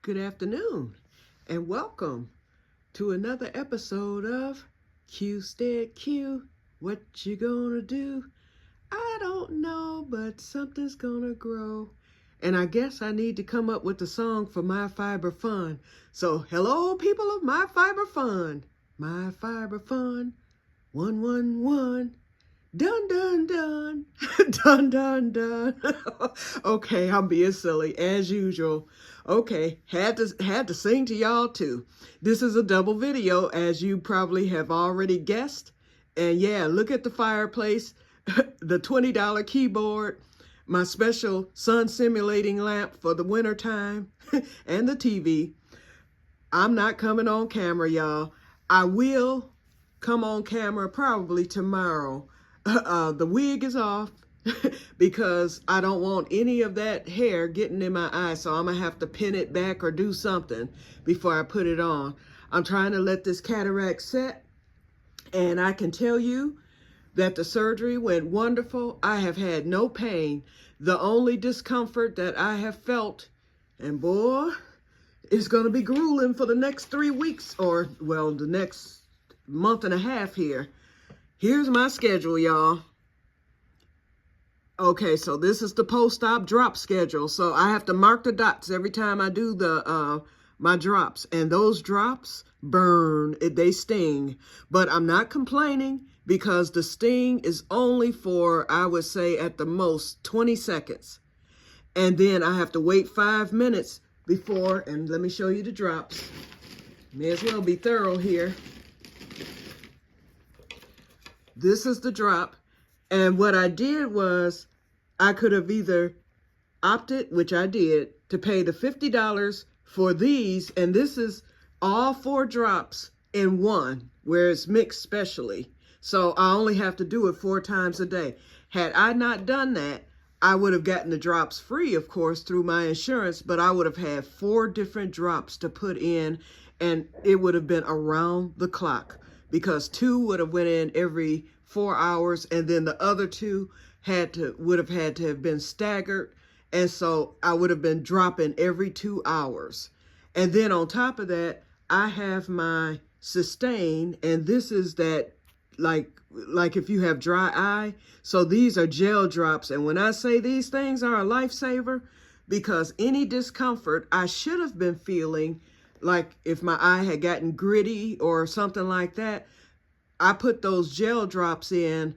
Good afternoon, and welcome to another episode of Que-stead-Que. What you gonna do? I don't know, but something's gonna grow. And I guess I need to come up with a song for My Fiber Fun. So, hello, people of My Fiber Fun. My Fiber Fun, 111. Dun, dun, dun. Dun, dun, dun. Okay, I'm being silly, as usual. Okay, had to sing to y'all, too. This is a double video, as you probably have already guessed. And yeah, look at the fireplace, the $20 keyboard, my special sun simulating lamp for the winter time, and the TV. I'm not coming on camera, y'all. I will come on camera probably tomorrow. The wig is off because I don't want any of that hair getting in my eye, so I'm going to have to pin it back or do something before I put it on. I'm trying to let this cataract set, and I can tell you that the surgery went wonderful. I have had no pain. The only discomfort that I have felt, and boy, it's going to be grueling for the next 3 weeks, or, well, the next month and a half here. Here's my schedule, y'all. Okay, so this is the post-op drop schedule. So I have to mark the dots every time I do the my drops. And those drops burn, they sting. But I'm not complaining because the sting is only for, I would say, at the most 20 seconds. And then I have to wait 5 minutes before, and let me show you the drops. May as well be thorough here. This is the drop, and what I did was I could have either opted, which I did, to pay the $50 for these, and this is all 4 drops in one, where it's mixed specially. So I only have to do it 4 times a day. Had I not done that, I would have gotten the drops free, of course, through my insurance, but I would have had 4 different drops to put in, and it would have been around the clock. Because 2 would have went in every 4 hours, and then the other 2 would have had to have been staggered, and so I would have been dropping every 2 hours. And then on top of that, I have my Sustain, and this is that like if you have dry eye. So these are gel drops, and when I say these things are a lifesaver, because any discomfort I should have been feeling, like if my eye had gotten gritty or something like that, I put those gel drops in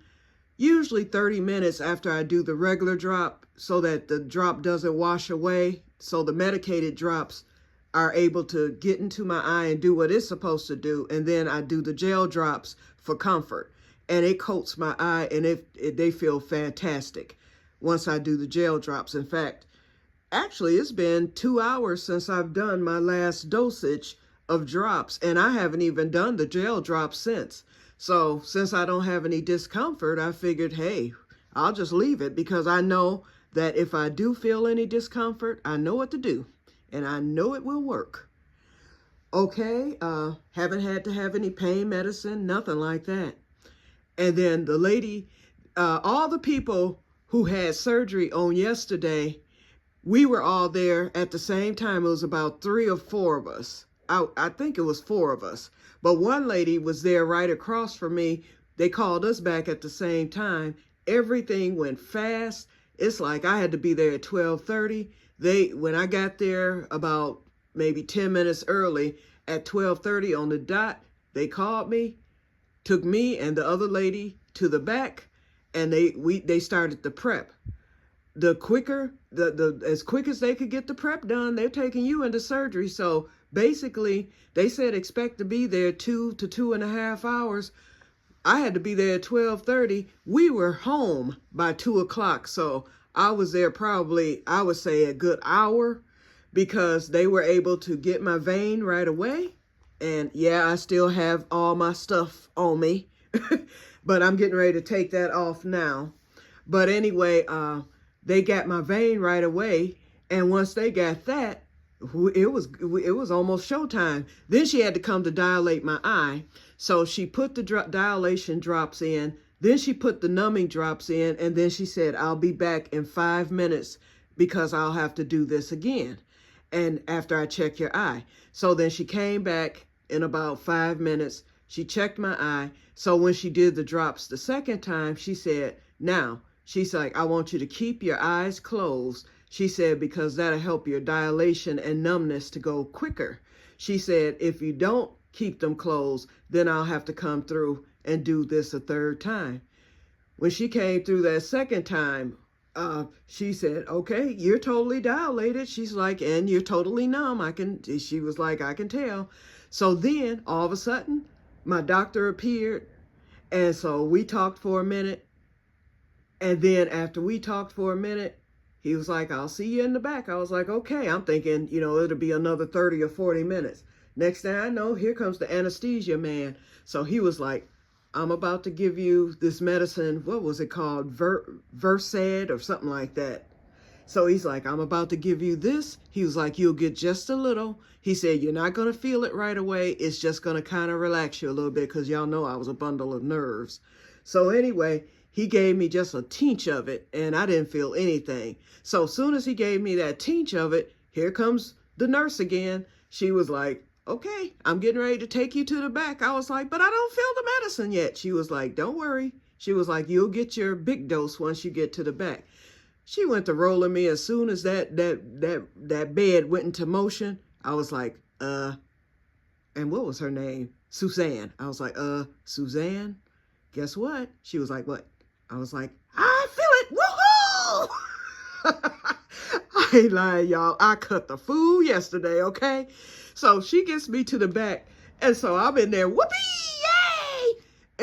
usually 30 minutes after I do the regular drop so that the drop doesn't wash away. So the medicated drops are able to get into my eye and do what it's supposed to do. And then I do the gel drops for comfort. And it coats my eye, and they feel fantastic once I do the gel drops. In fact, actually, it's been 2 hours since I've done my last dosage of drops, and I haven't even done the gel drops since. So since I don't have any discomfort, I figured, hey, I'll just leave it, because I know that if I do feel any discomfort, I know what to do, and I know it will work. Okay, haven't had to have any pain medicine, nothing like that. And then the lady, all the people who had surgery on yesterday, we were all there at the same time. It was about 3 or 4 of us. I think it was 4 of us. But one lady was there right across from me. They called us back at the same time. Everything went fast. It's like I had to be there at 12:30. When I got there about maybe 10 minutes early, at 12:30 on the dot, they called me, took me and the other lady to the back, and they started the prep. The quicker, as quick as they could get the prep done, they're taking you into surgery. So basically, they said expect to be there 2 to 2.5 hours. I had to be there at 12:30. We were home by 2 o'clock. So I was there probably, I would say, a good hour, because they were able to get my vein right away. And yeah, I still have all my stuff on me, but I'm getting ready to take that off now. But anyway, they got my vein right away, and once they got that, it was almost showtime. Then she had to come to dilate my eye. So she put the dilation drops in, then she put the numbing drops in, and then she said, I'll be back in 5 minutes because I'll have to do this again. and after I check your eye. So then she came back in about 5 minutes. She checked my eye. So when she did the drops the second time, she said, now, she's like, I want you to keep your eyes closed. She said, because that'll help your dilation and numbness to go quicker. She said, if you don't keep them closed, then I'll have to come through and do this a third time. When she came through that second time, she said, okay, you're totally dilated. She's like, and you're totally numb. She was like, I can tell. So then all of a sudden, my doctor appeared. And so we talked for a minute. And then after we talked for a minute, he was like, I'll see you in the back. I was like, okay. I'm thinking, it'll be another 30 or 40 minutes. Next thing I know, here comes the anesthesia man. So he was like, I'm about to give you this medicine. What was it called? Que-stead-Que or something like that. So he's like, I'm about to give you this. He was like, you'll get just a little. He said, you're not going to feel it right away. It's just going to kind of relax you a little bit because y'all know I was a bundle of nerves. So anyway, he gave me just a tinge of it and I didn't feel anything. So as soon as he gave me that tinge of it, here comes the nurse again. She was like, okay, I'm getting ready to take you to the back. I was like, but I don't feel the medicine yet. She was like, don't worry. She was like, you'll get your big dose once you get to the back. She went to rolling me as soon as that bed went into motion. I was like, and what was her name? Suzanne. I was like, Suzanne, guess what? She was like, what? I was like, I feel it. Woohoo! I ain't lying, y'all. I cut the fool yesterday, okay? So she gets me to the back. And so I'm in there, whoopee, yay!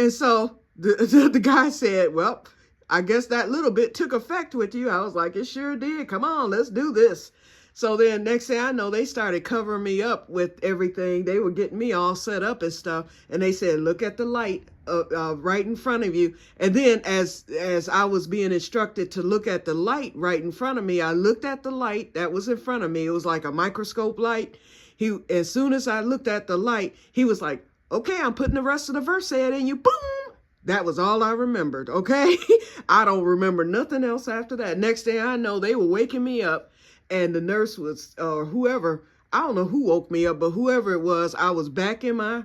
And so the guy said, well, I guess that little bit took effect with you. I was like, it sure did. Come on, let's do this. So then next thing I know, they started covering me up with everything. They were getting me all set up and stuff. And they said, look at the light right in front of you. And then as I was being instructed to look at the light right in front of me, I looked at the light that was in front of me. It was like a microscope light. As soon as I looked at the light, he was like, okay, I'm putting the rest of the Que-stead in you. Boom. That was all I remembered. Okay. I don't remember nothing else after that. Next thing I know, they were waking me up. And the nurse was, or whoever, I don't know who woke me up, but whoever it was, I was back in my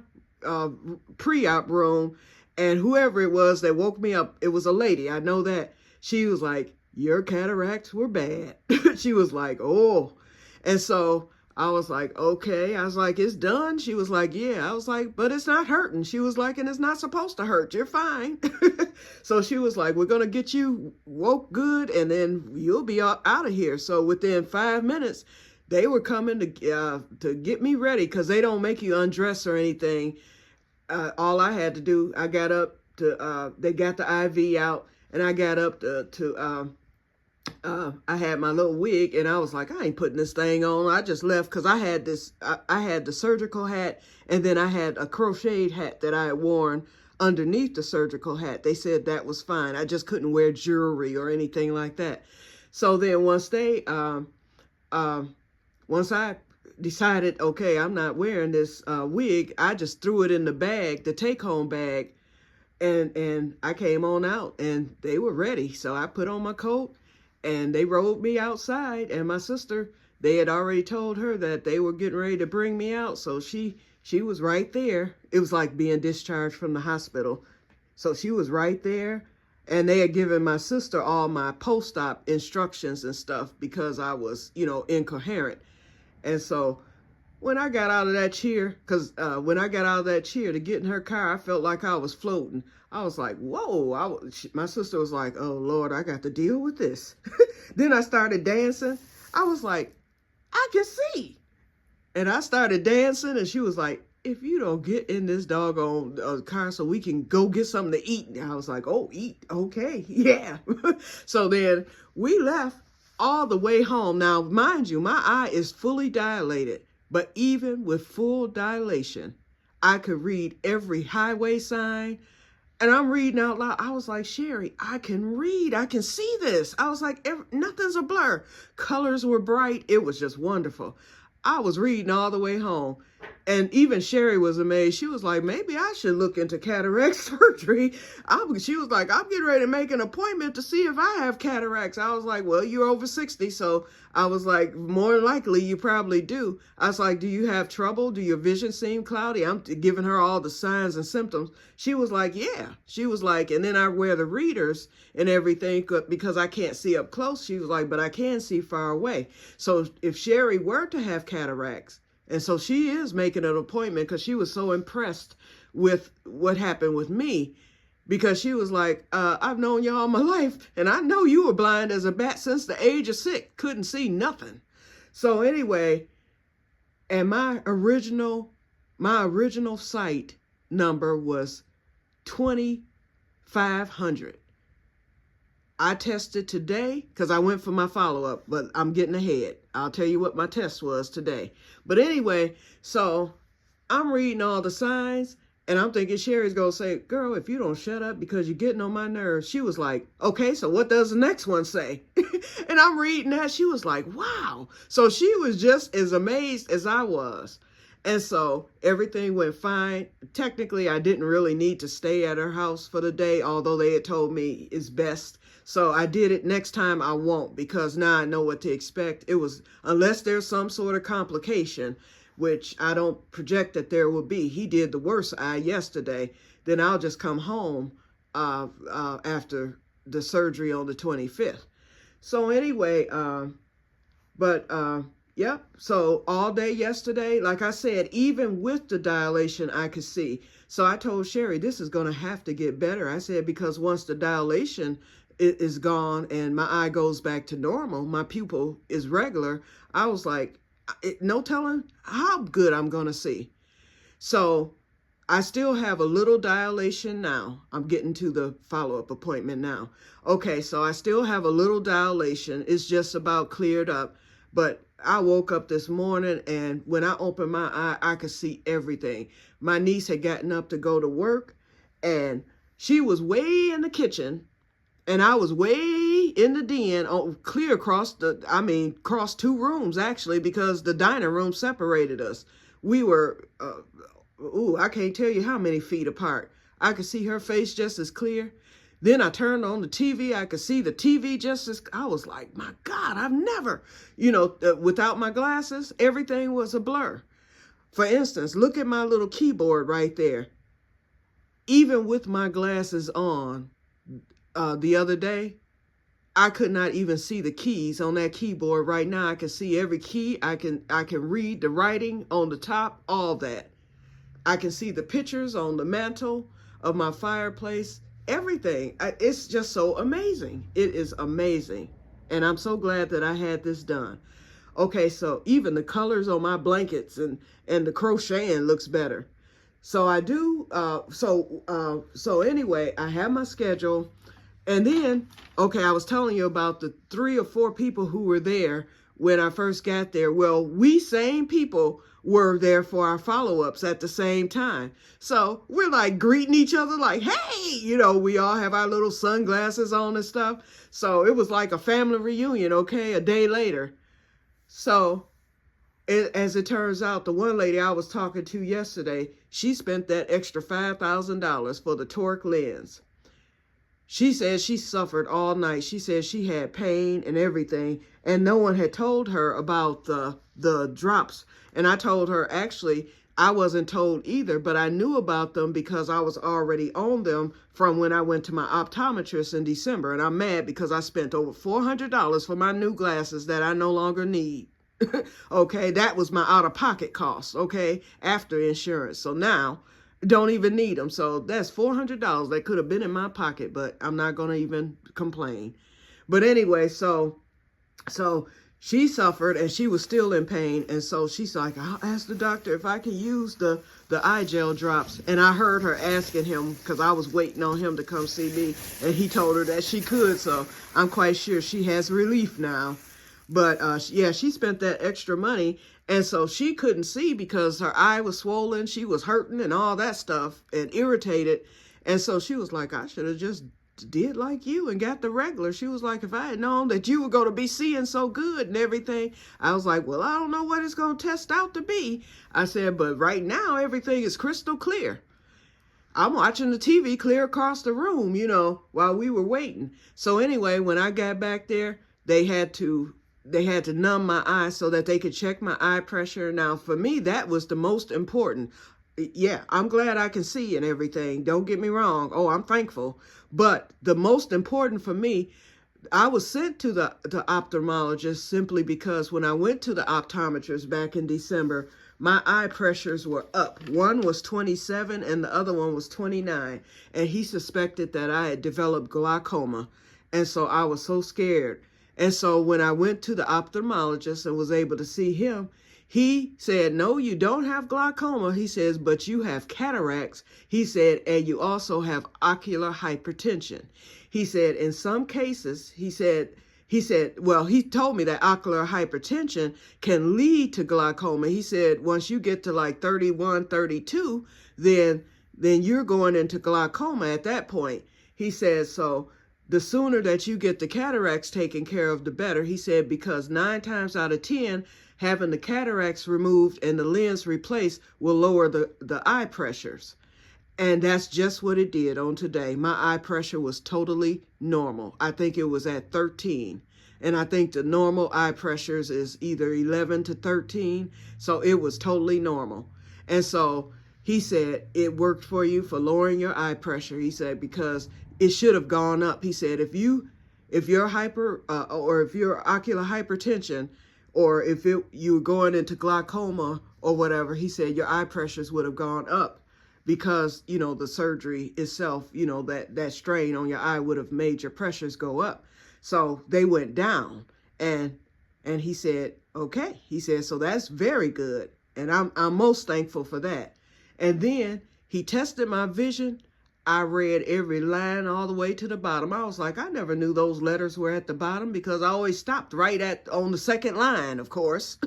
pre-op room. And whoever it was that woke me up, it was a lady. I know that. She was like, your cataracts were bad. She was like, oh. And so I was like, okay. I was like, it's done. She was like, yeah. I was like, but it's not hurting. She was like, and it's not supposed to hurt. You're fine. So she was like, we're going to get you woke good and then you'll be out of here. So within 5 minutes, they were coming to get me ready because they don't make you undress or anything. All I had to do, I got up to, they got the IV out and I got up I had my little wig and I was like, I ain't putting this thing on. I just left because I had this, I had the surgical hat and then I had a crocheted hat that I had worn underneath the surgical hat. They said that was fine. I just couldn't wear jewelry or anything like that. So then once I decided, okay, I'm not wearing this wig, I just threw it in the bag, the take-home bag, and I came on out and they were ready. So I put on my coat and they rode me outside, and my sister, they had already told her that they were getting ready to bring me out. So she was right there. It was like being discharged from the hospital. So she was right there. And they had given my sister all my post-op instructions and stuff because I was, incoherent. And so when I got out of that chair, because when I got out of that chair to get in her car, I felt like I was floating. I was like, whoa. My sister was like, oh, Lord, I got to deal with this. Then I started dancing. I was like, I can see. And I started dancing, and she was like, if you don't get in this doggone car so we can go get something to eat. And I was like, oh, eat? Okay, yeah. So then we left all the way home. Now, mind you, my eye is fully dilated. But even with full dilation, I could read every highway sign. And I'm reading out loud. I was like, Sherry, I can read. I can see this. I was like, nothing's a blur. Colors were bright. It was just wonderful. I was reading all the way home. And even Sherry was amazed. She was like, maybe I should look into cataract surgery. She was like, I'm getting ready to make an appointment to see if I have cataracts. I was like, well, you're over 60. So I was like, more likely you probably do. I was like, do you have trouble? Do your vision seem cloudy? I'm giving her all the signs and symptoms. She was like, yeah. She was like, and then I wear the readers and everything because I can't see up close. She was like, but I can see far away. So if Sherry were to have cataracts, and so she is making an appointment because she was so impressed with what happened with me, because she was like, I've known you all my life, and I know you were blind as a bat since the age of 6, couldn't see nothing. So anyway, and my original sight number was 2,500. I tested today because I went for my follow-up, but I'm getting ahead. I'll tell you what my test was today. But anyway, so I'm reading all the signs, and I'm thinking Sherry's going to say, girl, if you don't shut up because you're getting on my nerves. She was like, okay, so what does the next one say? And I'm reading that. She was like, wow. So she was just as amazed as I was. And so everything went fine. Technically, I didn't really need to stay at her house for the day, although they had told me it's best. So I did it. Next time I won't, because now I know what to expect. It was, unless there's some sort of complication, which I don't project that there will be. He did the worst eye yesterday. Then I'll just come home after the surgery on the 25th. So anyway, yep. So all day yesterday, like I said, even with the dilation, I could see. So I told Sherry, this is going to have to get better. I said, because once the dilation is gone and my eye goes back to normal, my pupil is regular, I was like, no telling how good I'm going to see. So I still have a little dilation now. I'm getting to the follow-up appointment now. Okay, so I still have a little dilation. It's just about cleared up. But I woke up this morning, and when I opened my eye, I could see everything. My niece had gotten up to go to work, and she was way in the kitchen, and I was way in the den, clear across across 2 rooms, actually, because the dining room separated us. We were, I can't tell you how many feet apart. I could see her face just as clear. Then I turned on the TV. I could see the TV just as, I was like, my God, I've never, without my glasses, everything was a blur. For instance, look at my little keyboard right there. Even with my glasses on, the other day, I could not even see the keys on that keyboard. Right now, I can see every key. I can read the writing on the top, all that. I can see the pictures on the mantle of my fireplace, everything. It's just so amazing. It is amazing. And I'm so glad that I had this done. Okay, so even the colors on my blankets and the crocheting looks better. So I do, so anyway, I have my schedule. And then, okay, I was telling you about the 3 or 4 people who were there when I first got there. Well, we same people were there for our follow-ups at the same time. So we're like greeting each other like, hey, we all have our little sunglasses on and stuff. So it was like a family reunion, okay, a day later. So as it turns out, the one lady I was talking to yesterday, she spent that extra $5,000 for the toric lens. She said she suffered all night. She said she had pain and everything, and no one had told her about the drops. And I told her, actually, I wasn't told either, but I knew about them because I was already on them from when I went to my optometrist in December. And I'm mad because I spent over $400 for my new glasses that I no longer need. Okay, that was my out-of-pocket cost, okay, after insurance. So now, don't even need them. So that's $400 that could have been in my pocket, but I'm not going to even complain. But anyway, so she suffered and she was still in pain. And so she's like, I'll ask the doctor if I can use the eye gel drops. And I heard her asking him because I was waiting on him to come see me. And he told her that she could. So I'm quite sure she has relief now. But yeah, she spent that extra money. And so she couldn't see because her eye was swollen. She was hurting and all that stuff and irritated. And so she was like, I should have just did like you and got the regular. She was like, if I had known that you were going to be seeing so good and everything, I was like, well, I don't know what it's going to test out to be. I said, but right now, everything is crystal clear. I'm watching the TV clear across the room, while we were waiting. So anyway, when I got back there, they had to numb my eyes so that they could check my eye pressure. Now, for me, that was the most important. Yeah, I'm glad I can see and everything. Don't get me wrong. Oh, I'm thankful. But the most important for me, I was sent to the ophthalmologist simply because when I went to the optometrist back in December, my eye pressures were up. One was 27 and the other one was 29. And he suspected that I had developed glaucoma. And so I was so scared. And so when I went to the ophthalmologist and was able to see him, he said, no, you don't have glaucoma. He says, but you have cataracts. He said, and you also have ocular hypertension. He said, in some cases, he told me that ocular hypertension can lead to glaucoma. He said, once you get to like 31, 32, then you're going into glaucoma at that point. He said, so the sooner that you get the cataracts taken care of, the better. He said, because 9 times out of 10, having the cataracts removed and the lens replaced will lower the eye pressures. And that's just what it did on today. My eye pressure was totally normal. I think it was at 13. And I think the normal eye pressures is either 11 to 13. So it was totally normal. And so he said, it worked for you for lowering your eye pressure. He said, because it should have gone up. He said, if you're if you're ocular hypertension, or if you're going into glaucoma or whatever, he said your eye pressures would have gone up because, the surgery itself, that strain on your eye would have made your pressures go up. So they went down, and he said, okay. He said, so that's very good. And I'm most thankful for that. And then he tested my vision. I read every line all the way to the bottom. I was like, I never knew those letters were at the bottom because I always stopped right on the second line, of course.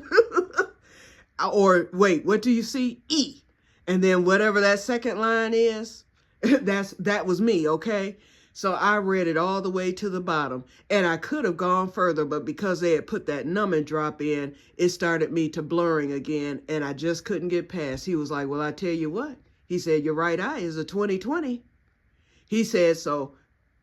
Or wait, what do you see? E. And then whatever that second line is, that was me, okay? So I read it all the way to the bottom. And I could have gone further, but because they had put that numbing drop in, it started me to blurring again, and I just couldn't get past. He was like, well, I tell you what. He said, your right eye is a 20/20. He said, so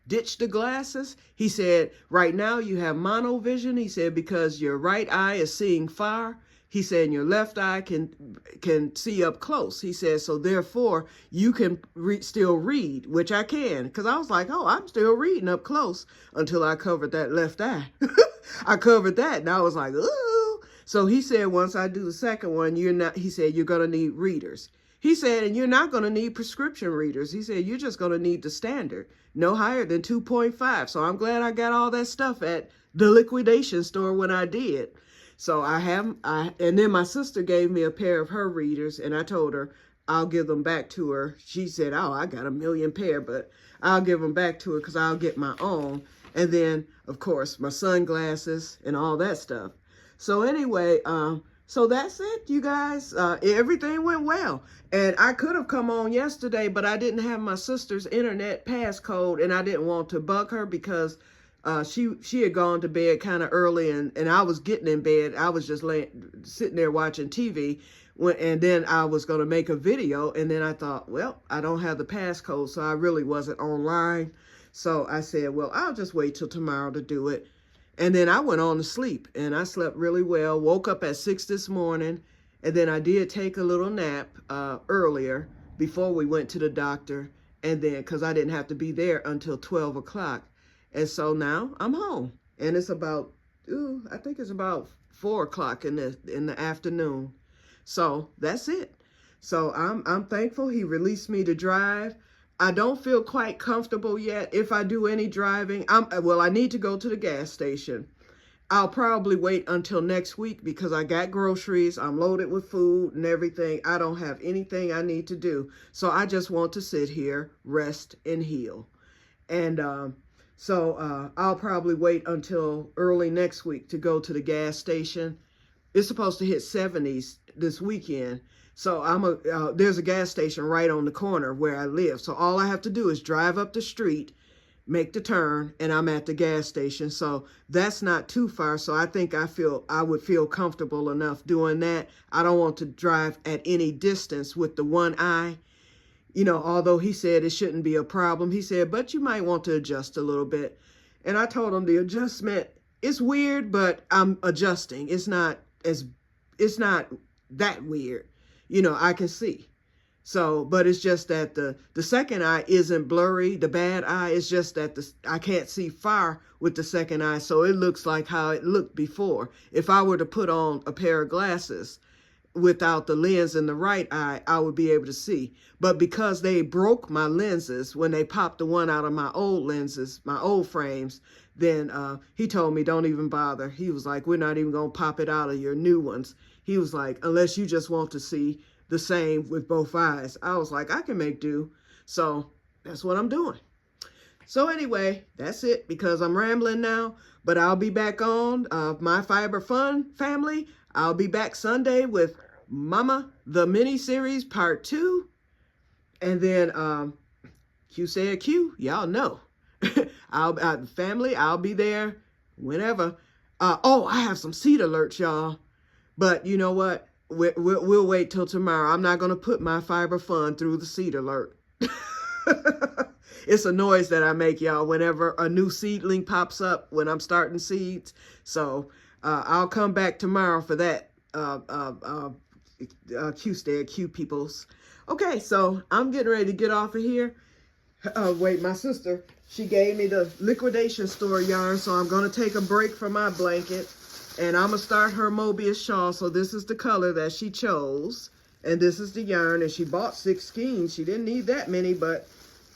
ditch the glasses. He said, right now you have monovision. He said, because your right eye is seeing far. He said, and your left eye can see up close. He said, so therefore you can still read, which I can. Because I was like, oh, I'm still reading up close until I covered that left eye. I covered that, and I was like, ooh. So he said, once I do the second one, he said, you're going to need readers. He said, and you're not going to need prescription readers. He said, you're just going to need the standard, no higher than 2.5. So I'm glad I got all that stuff at the liquidation store when I did. So and then my sister gave me a pair of her readers, and I told her I'll give them back to her. She said, oh, I got a million pair, but I'll give them back to her because I'll get my own. And then, of course, my sunglasses and all that stuff. So anyway, so that's it, you guys. Everything went well. And I could have come on yesterday, but I didn't have my sister's internet passcode, and I didn't want to bug her because she had gone to bed kind of early, and I was getting in bed. I was just sitting there watching TV, and then I was going to make a video, and then I thought, well, I don't have the passcode, so I really wasn't online. So I said, well, I'll just wait till tomorrow to do it. And then I went on to sleep, and I slept really well. Woke up at 6 this morning, and then I did take a little nap earlier before we went to the doctor, and then because I didn't have to be there until 12 o'clock. And so now I'm home, and it's about, I think it's about 4 o'clock in the afternoon. So that's it. So I'm thankful he released me to drive. I don't feel quite comfortable yet if I do any driving. I need to go to the gas station. I'll probably wait until next week because I got groceries. I'm loaded with food and everything. I don't have anything I need to do. So I just want to sit here, rest, and heal. And so I'll probably wait until early next week to go to the gas station. It's supposed to hit 70s this weekend. So there's a gas station right on the corner where I live. So all I have to do is drive up the street make the turn, and I'm at the gas station. So that's not too far. So I think I would feel comfortable enough doing that. I don't want to drive at any distance with the one eye. You know, although he said it shouldn't be a problem. He said, but you might want to adjust a little bit. And I told him the adjustment, it's weird, but I'm adjusting. It's not that weird. You know, I can see. So, but it's just that the second eye isn't blurry. The bad eye is just that I can't see far with the second eye. So it looks like how it looked before. If I were to put on a pair of glasses without the lens in the right eye, I would be able to see. But because they broke my lenses when they popped the one out of my old lenses, my old frames, then he told me don't even bother. He was like, we're not even going to pop it out of your new ones. He was like, unless you just want to see the same with both eyes. I was like, I can make do. So that's what I'm doing. So anyway, that's it because I'm rambling now, but I'll be back on My Fiber Fun family. I'll be back Sunday with Mama, the mini-series part 2. And then Que-stead-Que, y'all know. Family, I'll be there whenever. Oh, I have some seed alerts, y'all. But you know what? We'll wait till tomorrow. I'm not going to put My Fiber Fun through the seed alert. It's a noise that I make, y'all, whenever a new seedling pops up when I'm starting seeds. So I'll come back tomorrow for that, Que-stead-Que peoples. Okay, so I'm getting ready to get off of here. Wait, my sister, she gave me the liquidation store yarn, so I'm going to take a break from my blanket. And I'm going to start her Mobius shawl. So this is the color that she chose. And this is the yarn. And she bought 6 skeins. She didn't need that many, but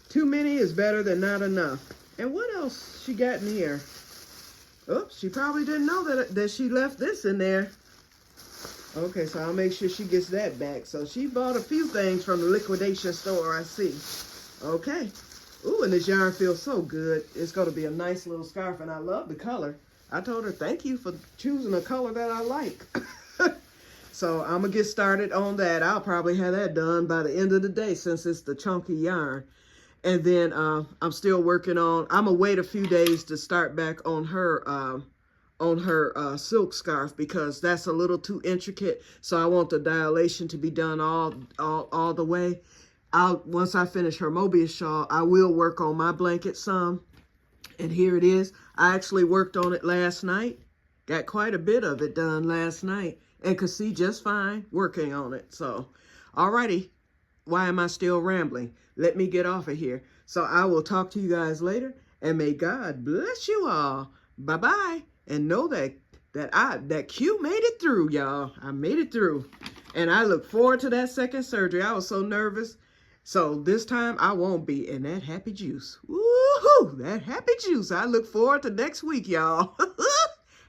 too many is better than not enough. And what else she got in here? Oops, she probably didn't know that she left this in there. Okay, so I'll make sure she gets that back. So she bought a few things from the liquidation store, I see. Okay. Ooh, and this yarn feels so good. It's going to be a nice little scarf, and I love the color. I told her, thank you for choosing a color that I like. So I'm going to get started on that. I'll probably have that done by the end of the day since it's the chunky yarn. And then I'm still working on, I'm going to wait a few days to start back on her silk scarf because that's a little too intricate. So I want the dilation to be done all the way. Once I finish her Mobius shawl, I will work on my blanket some. And here it is. I actually worked on it last night. Got quite a bit of it done last night. And could see just fine working on it. So, alrighty. Why am I still rambling? Let me get off of here. So I will talk to you guys later. And may God bless you all. Bye-bye. And know that Q made it through, y'all. I made it through. And I look forward to that second surgery. I was so nervous. So this time I won't be in that happy juice. Woohoo! That happy juice. I look forward to next week, y'all.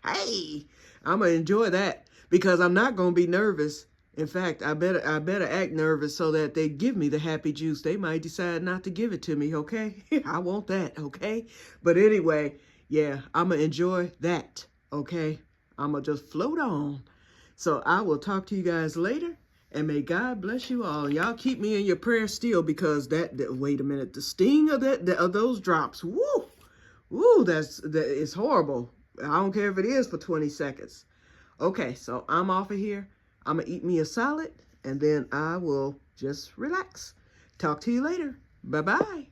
Hey, I'm going to enjoy that because I'm not going to be nervous. In fact, I better act nervous so that they give me the happy juice. They might decide not to give it to me, okay? I want that, okay? But anyway, yeah, I'm going to enjoy that, okay? I'm going to just float on. So I will talk to you guys later. And may God bless you all. Y'all keep me in your prayers still because wait a minute, the sting of those drops, woo, that is horrible. I don't care if it is for 20 seconds. Okay, so I'm off of here. I'm going to eat me a salad and then I will just relax. Talk to you later. Bye-bye.